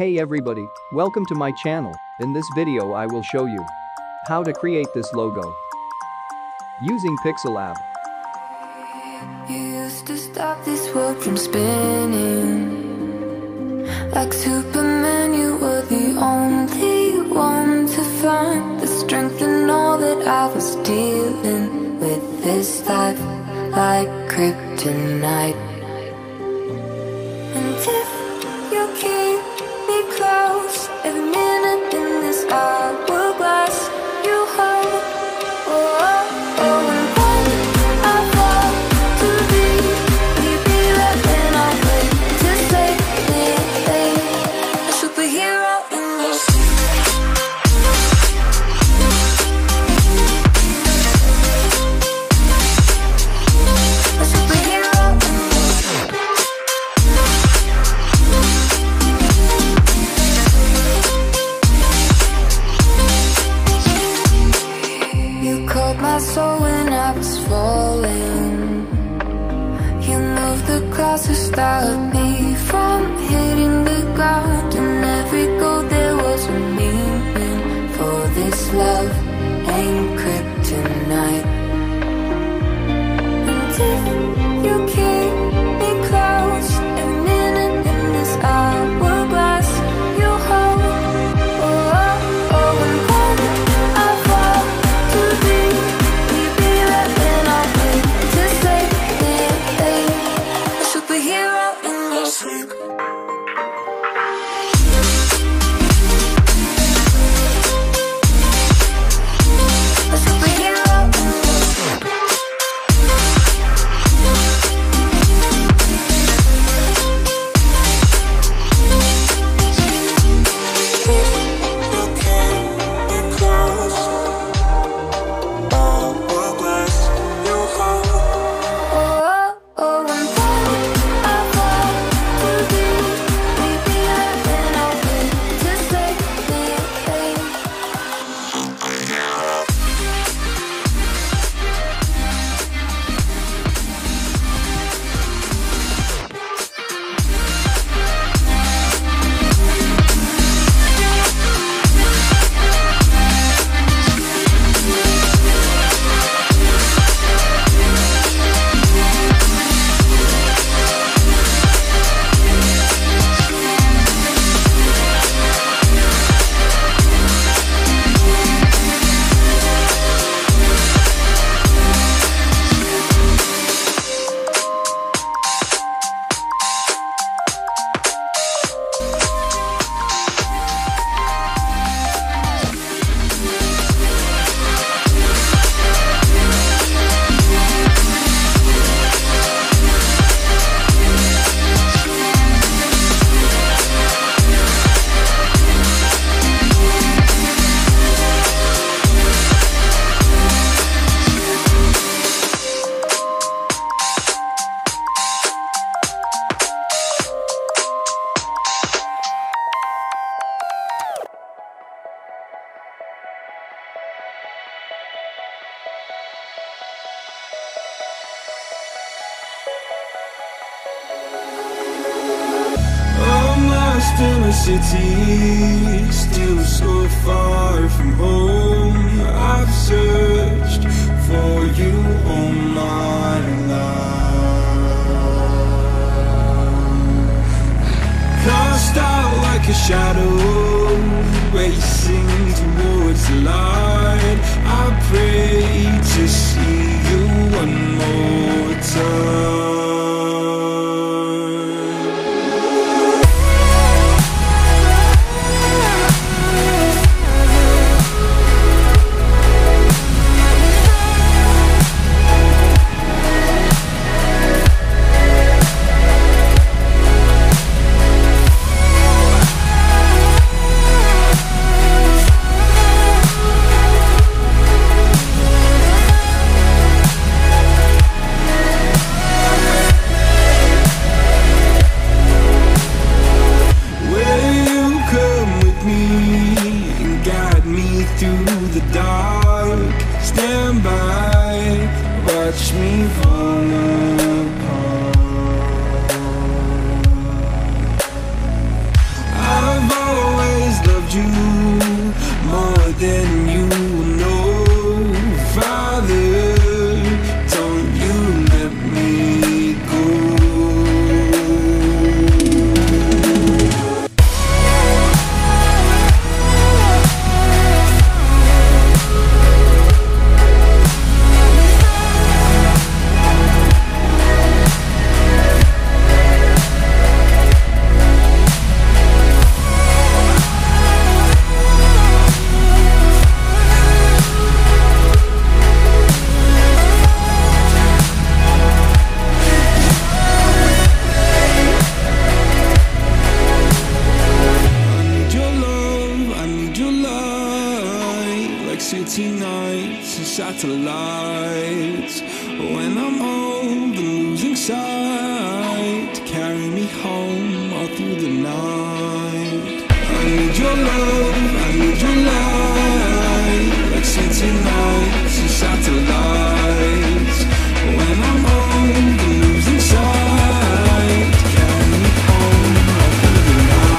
Hey everybody, welcome to my channel. In this video I will show you how to create this logo using Pixellab. You used to stop this world from spinning. Like Superman, you were the only one to find the strength in all that I was dealing with this life, like kryptonite. And if you keep me close, every minute in this hourglass you hold. Oh, oh, oh, and when I fall to leave, will you be there when I wait to save me? A superhero in your sleep. A superhero in your sleep. You caught my soul when I was falling. You moved the clouds to stop me from hitting the ground. And every goal there was a meaning. For this love ain't kryptonite. And if you keep me close, every minute in this hourglass you hold. Oh, oh, oh, and when I fall to leave, will you be there when I wait to save me? A superhero in your sleep. A superhero in your sleep. Oh, oh, and when I fall to leave, will you be there when I wait to save me? I'm lost in a city, still so far from home. I've searched for you all my life. Cast out like a shadow, racing towards the light. I pray to see you one more time. you more than you know. Father, don't you let me go. City nights and satellites. When I'm old and losing sight, carry me home all through the night. I need your love, I need your light, like city nights and satellites. When I'm old and losing sight, carry me home all through the night.